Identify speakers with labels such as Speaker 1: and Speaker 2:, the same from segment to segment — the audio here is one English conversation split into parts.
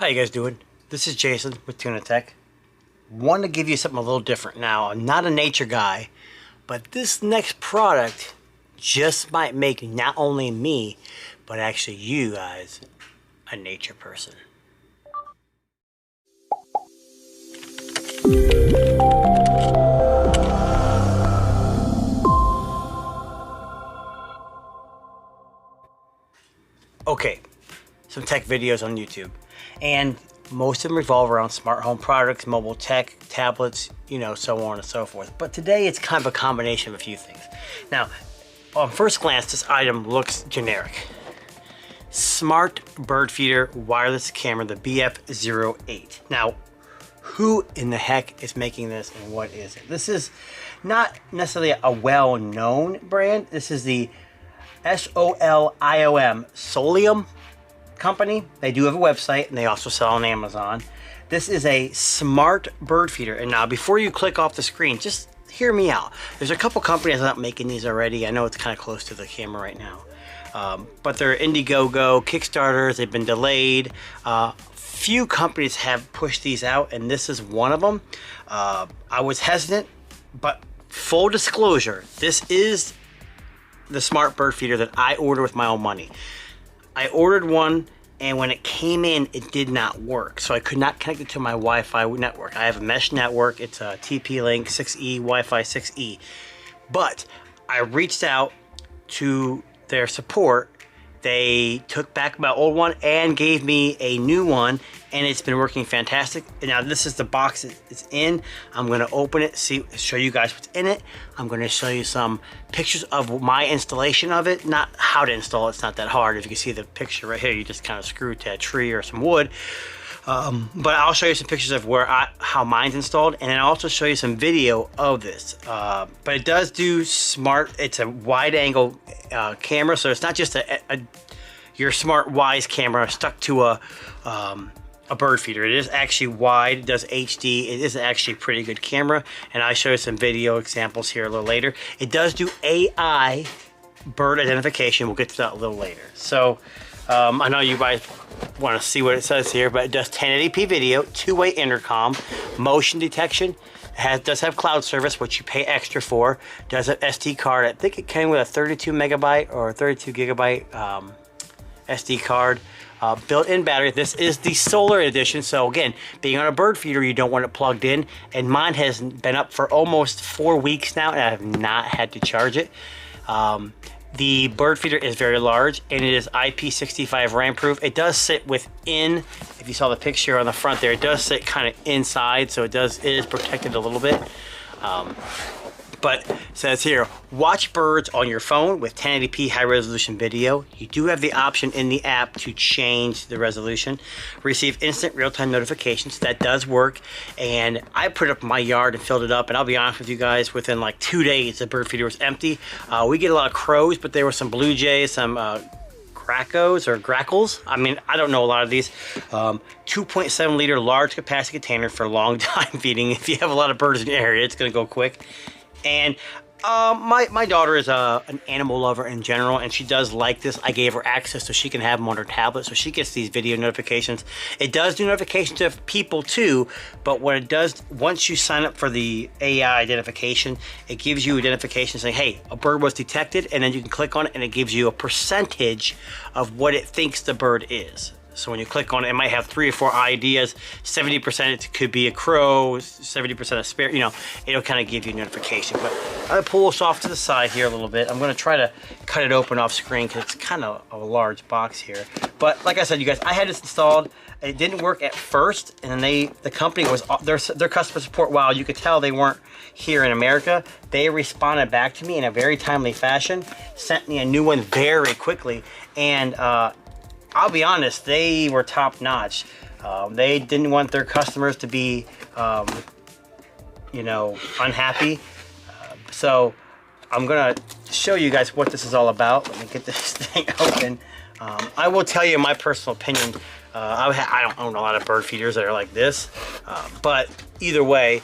Speaker 1: How you guys doing? This is Jason with Tuna Tech. Want to give you something a little different. Now, I'm not a nature guy, but this next product just might make not only me, but actually you guys a nature person. Okay, some tech videos on YouTube, and most of them revolve around smart home products, mobile tech, tablets, you know, so on and so forth. But today it's kind of a combination of a few things. Now, on first glance, this item looks generic. Smart bird feeder wireless camera, the BF08. Now, who in the heck is making this and what is it? This is not necessarily a well-known brand. This is the Soliom company. They do have a website and they also sell on Amazon. This is a smart bird feeder. And now before you click off the screen, just hear me out. There's a couple companies that are making these already. I know it's kind of close to the camera right now. But they're Indiegogo, Kickstarters, they've been delayed. Few companies have pushed these out and this is one of them. I was hesitant, but full disclosure, this is the smart bird feeder that I ordered with my own money. I ordered one and when it came in, it did not work. So I could not connect it to my Wi-Fi network. I have a mesh network. It's a TP-Link 6E, Wi-Fi 6E. But I reached out to their support. They took back my old one and gave me a new one, and it's been working fantastic. And now this is the box it's in. I'm gonna open it, show you guys what's in it. I'm gonna show you some pictures of my installation of it, not how to install it. It's not that hard. If you can see the picture right here, you just kind of screw it to a tree or some wood. But I'll show you some pictures of how mine's installed, and then I'll also show you some video of this. But it does do smart. It's a wide angle camera, so it's not just your smart wise camera stuck to a bird feeder. It is actually wide. It does HD. It is actually a pretty good camera, and I'll show you some video examples here a little later. It does do AI bird identification. We'll get to that a little later. So I know you guys want to see what it says here, but it does 1080p video, two-way intercom, motion detection. It does have cloud service, which you pay extra for. Does have SD card. I think it came with a 32 megabyte or 32 gigabyte SD card. Built-in battery. This is the solar edition, so again, being on a bird feeder, you don't want it plugged in, and mine has been up for almost 4 weeks now, and I have not had to charge it. The bird feeder is very large, and it is IP65 rain-proof. It does sit within, if you saw the picture on the front there, it does sit kind of inside, so it is protected a little bit. But it says here, watch birds on your phone with 1080p high-resolution video. You do have the option in the app to change the resolution. Receive instant real-time notifications. That does work. And I put it up in my yard and filled it up. And I'll be honest with you guys, within like 2 days, the bird feeder was empty. We get a lot of crows, but there were some blue jays, some grackles or grackles. I mean, I don't know a lot of these. 2.7 liter large capacity container for long time feeding. If you have a lot of birds in your area, it's going to go quick. And my daughter is an animal lover in general, and she does like this. I gave her access so she can have them on her tablet, so she gets these video notifications. It does do notifications to people too, but what it does, once you sign up for the AI identification, it gives you identification saying, hey, a bird was detected, and then you can click on it, and it gives you a percentage of what it thinks the bird is. So when you click on it, it might have 3 or 4 ideas. 70% it could be a crow, 70% a sparrow, you know, it'll kind of give you a notification. But I'm gonna pull this off to the side here a little bit. I'm gonna try to cut it open off screen because it's kind of a large box here. But like I said, you guys, I had this installed. It didn't work at first, and then the company was, their customer support, while you could tell they weren't here in America, they responded back to me in a very timely fashion, sent me a new one very quickly, and I'll be honest, they were top notch. They didn't want their customers to be, you know, unhappy. So I'm gonna show you guys what this is all about. Let me get this thing open. I will tell you my personal opinion. I don't own a lot of bird feeders that are like this, but either way,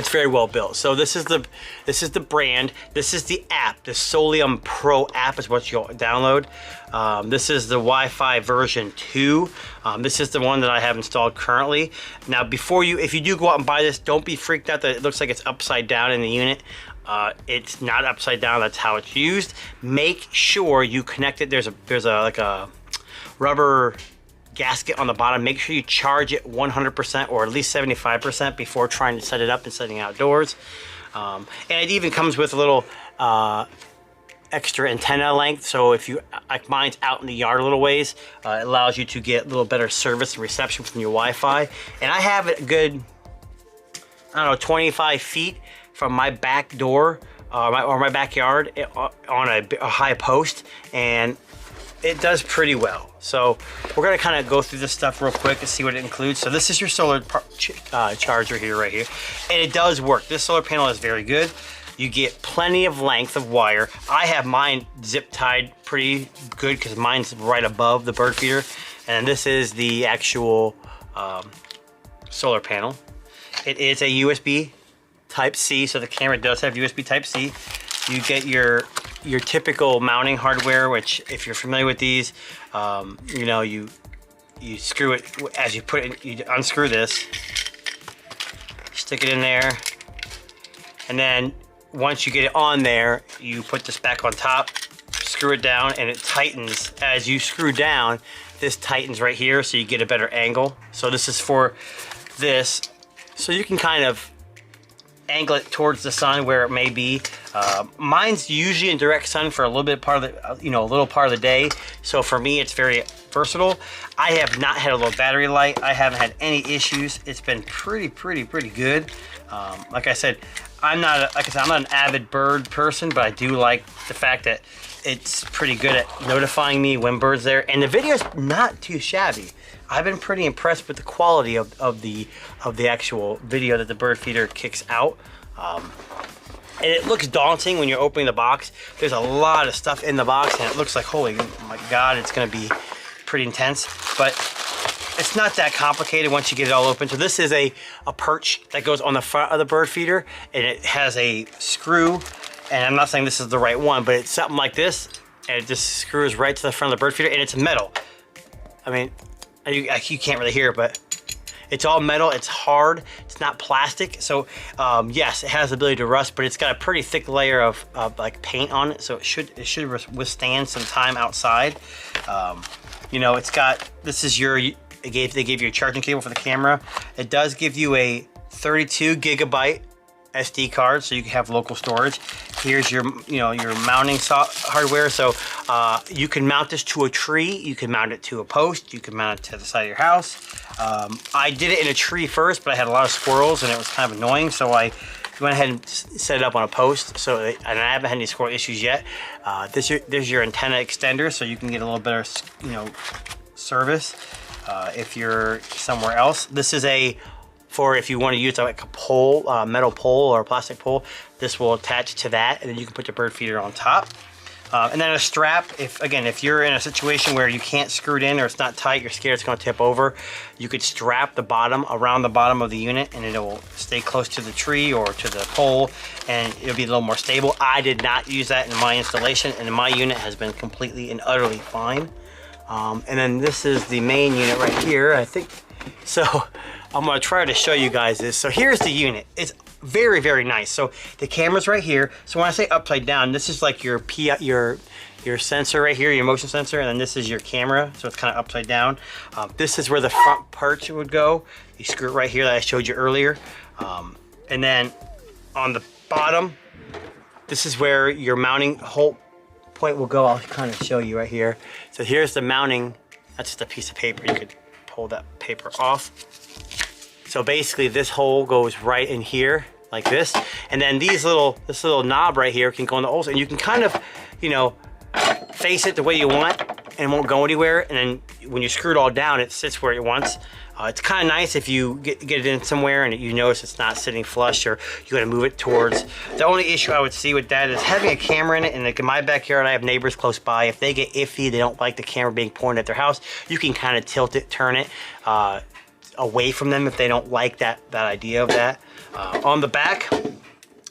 Speaker 1: It's very well built. So this is the brand. This is the app. The Soliom Pro app is what you'll download. This is the Wi-Fi version 2. This is the one that I have installed currently. Now, if you do go out and buy this, don't be freaked out that it looks like it's upside down in the unit. It's not upside down. That's how it's used. Make sure you connect it. There's like a rubber gasket on the bottom. Make sure you charge it 100% or at least 75% before trying to set it up and setting outdoors. And it even comes with a little extra antenna length, so if you, like mine's out in the yard a little ways, it allows you to get a little better service and reception from your Wi-Fi. And I have it a good, I don't know, 25 feet from my back door or my backyard on a high post, and it does pretty well. So we're gonna kind of go through this stuff real quick and see what it includes. So this is your solar charger here, right here, and it does work. This solar panel is very good. You get plenty of length of wire. I have mine zip tied pretty good because mine's right above the bird feeder. And this is the actual solar panel. It is a USB Type-C, so the camera does have USB Type-C. You get your typical mounting hardware, which if you're familiar with these, you know, you screw it as you put it, you unscrew this, stick it in there, and then once you get it on there, you put this back on top, screw it down, and it tightens. As you screw down, this tightens right here, so you get a better angle. So this is for this, so you can kind of angle it towards the sun where it may be. Mine's usually in direct sun for a little bit part of the, a little part of the day. So for me, it's very versatile. I have not had a low battery life. I haven't had any issues. It's been pretty good. Like I said, I'm not an avid bird person, but I do like the fact that it's pretty good at notifying me when birds there, and the video's not too shabby. I've been pretty impressed with the quality of the actual video that the bird feeder kicks out. And it looks daunting when you're opening the box. There's a lot of stuff in the box, and it looks like, holy my God, it's gonna be pretty intense. But it's not that complicated once you get it all open. So this is a perch that goes on the front of the bird feeder, and it has a screw, and I'm not saying this is the right one, but it's something like this, and it just screws right to the front of the bird feeder, and it's metal. I mean, you can't really hear it, but it's all metal. It's hard. It's not plastic. So yes, it has the ability to rust, but it's got a pretty thick layer of like paint on it, so it should withstand some time outside. You know, it's got, this is your, they gave you a charging cable for the camera. It does give you a 32 gigabyte SD card, so you can have local storage. Here's your, your mounting hardware. So you can mount this to a tree. You can mount it to a post. You can mount it to the side of your house. I did it in a tree first, but I had a lot of squirrels and it was kind of annoying. So I went ahead and set it up on a post. So, and I haven't had any squirrel issues yet. There's your antenna extender, so you can get a little better, service if you're somewhere else. This is for if you want to use like a pole, metal pole or a plastic pole. This will attach to that, and then you can put your bird feeder on top. And then a strap, if you're in a situation where you can't screw it in or it's not tight, you're scared it's going to tip over, you could strap the bottom around the bottom of the unit, and it will stay close to the tree or to the pole, and it'll be a little more stable. I did not use that in my installation, and my unit has been completely and utterly fine. And then this is the main unit right here, I think. So I'm going to try to show you guys this. So here's the unit. It's very nice. So the camera's right here. So when I say upside down, this is like your sensor right here, your motion sensor, and then this is your camera. So it's kind of upside down. This is where the front perch would go. You screw it right here that I showed you earlier. And then on the bottom, this is where your mounting hole point will go. I'll kind of show you right here. So here's the mounting. That's just a piece of paper. You could pull that paper off. So basically this hole goes right in here like this, and then this little knob right here can go in the holes, and you can kind of face it the way you want and it won't go anywhere, and then when you screw it all down, it sits where it wants. It's kind of nice if you get it in somewhere and you notice it's not sitting flush, or you got to move it towards. The only issue I would see with that is having a camera in it, and like in my backyard I have neighbors close by. If they get iffy, they don't like the camera being pointed at their house, you can kind of tilt it, turn it. away from them if they don't like that idea of that. On the back,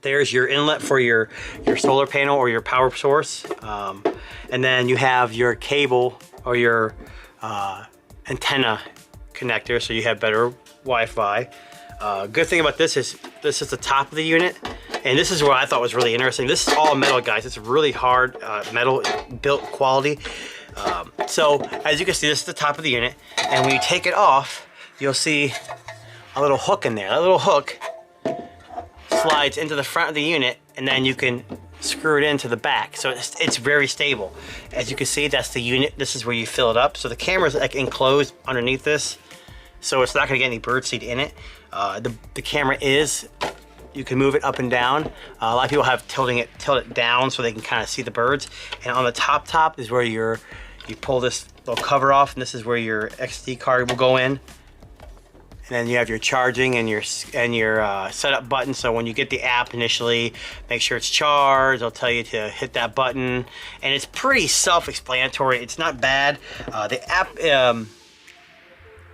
Speaker 1: there's your inlet for your solar panel or your power source. And then you have your cable or your antenna connector, so you have better Wi-Fi. Good thing about this is the top of the unit, and this is what I thought was really interesting. This is all metal, guys. It's really hard metal built quality. So as you can see, this is the top of the unit, and when you take it off, you'll see a little hook in there. That little hook slides into the front of the unit, and then you can screw it into the back, so it's very stable. As you can see, that's the unit. This is where you fill it up. So the camera's like enclosed underneath this, so it's not going to get any birdseed in it. The camera is, you can move it up and down. A lot of people have tilt it down so they can kind of see the birds. And on the top is where you pull this little cover off, and this is where your SD card will go in. And then you have your charging and your setup button. So when you get the app initially, make sure it's charged. It'll tell you to hit that button, and it's pretty self-explanatory. It's not bad. The app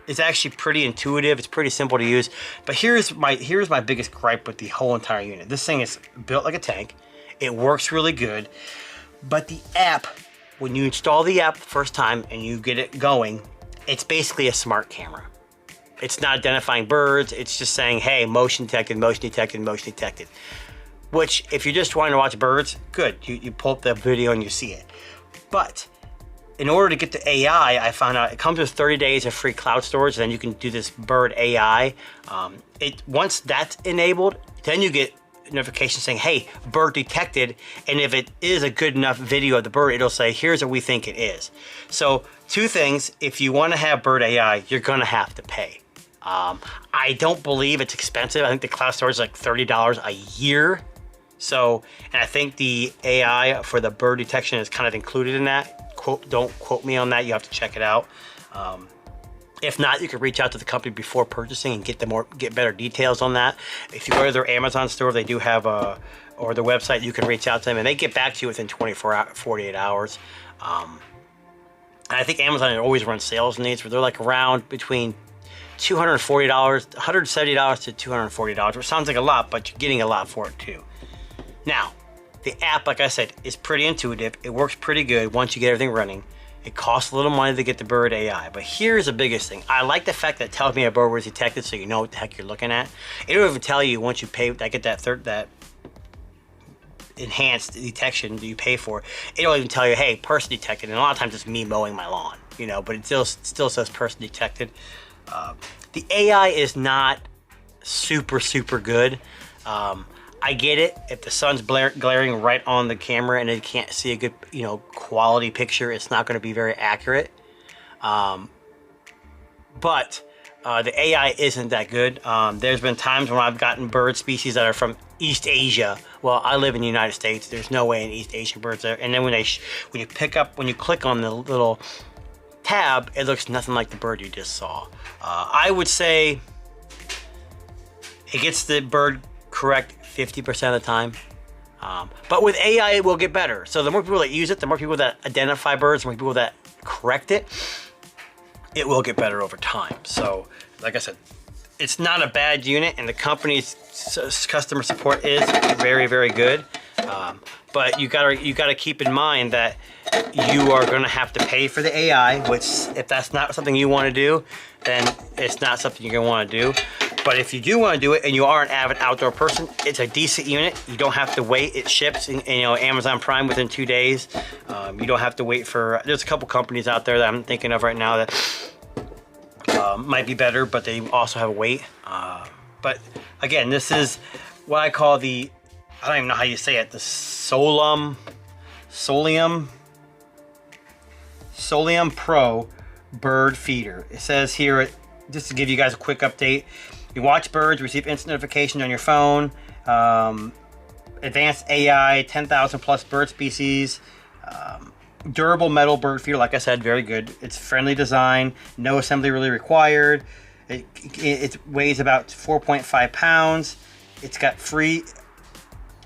Speaker 1: is actually pretty intuitive. It's pretty simple to use. But here's my biggest gripe with the whole entire unit. This thing is built like a tank. It works really good, but the app, when you install the app the first time and you get it going, it's basically a smart camera. It's not identifying birds. It's just saying, hey, motion detected, motion detected, motion detected. Which, if you're just wanting to watch birds, good. You pull up the video and you see it. But in order to get the AI, I found out it comes with 30 days of free cloud storage. Then you can do this bird AI. Once that's enabled, then you get notification saying, hey, bird detected. And if it is a good enough video of the bird, it'll say, here's what we think it is. So two things: if you want to have bird AI, you're going to have to pay. I don't believe it's expensive. I think the cloud storage is like $30 a year. So, and I think the AI for the bird detection is kind of included in that. Don't quote me on that. You have to check it out. If not, you can reach out to the company before purchasing and get better details on that. If you go to their Amazon store, they do have or their website, you can reach out to them and they get back to you within 48 hours. And I think Amazon always runs sales needs where they're like around between $240, $170 to $240, which sounds like a lot, but you're getting a lot for it too. Now, the app, like I said, is pretty intuitive. It works pretty good once you get everything running. It costs a little money to get the bird AI, but here's the biggest thing. I like the fact that it tells me a bird was detected, so you know what the heck you're looking at. It'll even tell you once you pay, I get that enhanced detection that you pay for. It'll even tell you, hey, person detected, and a lot of times it's me mowing my lawn, you know, but it still says person detected. The AI is not super good. I get it. If the sun's glaring right on the camera and it can't see a good, quality picture, it's not going to be very accurate. But the AI isn't that good. There's been times when I've gotten bird species that are from East Asia. Well, I live in the United States. There's no way in East Asian birds there. And then when you click on the little tab, it looks nothing like the bird you just saw. I would say it gets the bird correct 50% of the time. But with AI, it will get better. So the more people that use it, the more people that identify birds, the more people that correct it, it will get better over time. So, like I said, it's not a bad unit, and the company's customer support is very good. But you gotta keep in mind that you are gonna have to pay for the AI, which if that's not something you want to do, then it's not something you're gonna want to do. But if you do want to do it and you are an avid outdoor person, it's a decent unit. You don't have to wait. It ships in Amazon Prime within 2 days. You don't have to wait for, there's a couple companies out there that I'm thinking of right now that might be better, but they also have a wait. But again, this is what I call I don't even know how you say it, the Soliom Pro bird feeder. It says here, just to give you guys a quick update, you watch birds, receive instant notification on your phone, advanced AI, 10,000 plus bird species, durable metal bird feeder, like I said, very good. It's friendly design, no assembly really required. It weighs about 4.5 pounds. It's got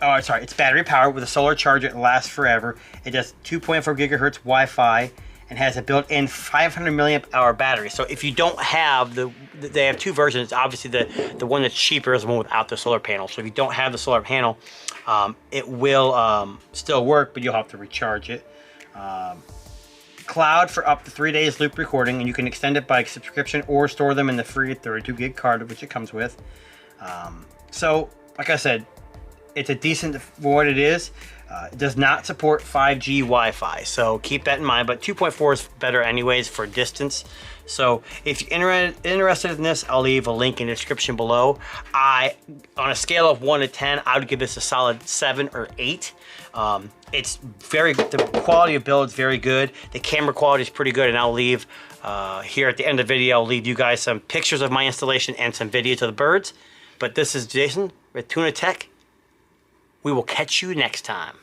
Speaker 1: it's battery powered with a solar charger. It lasts forever. It does 2.4 gigahertz Wi-Fi and has a built-in 500 milliamp hour battery. So if you don't have the they have two versions. Obviously, the one that's cheaper is the one without the solar panel. So if you don't have the solar panel, it will still work, but you'll have to recharge it. Cloud for up to 3 days loop recording, and you can extend it by subscription or store them in the free 32 gig card, which it comes with. So, like I said, it's a decent for what it is. It does not support 5G Wi-Fi, so keep that in mind, but 2.4 is better anyways for distance. So if you're interested in this, I'll leave a link in the description below. On a scale of 1 to 10, I would give this a solid 7 or 8. It's very good. The quality of build is very good. The camera quality is pretty good, and I'll leave here at the end of the video, I'll leave you guys some pictures of my installation and some videos of the birds. But this is Jason with Tuna Tech. We will catch you next time.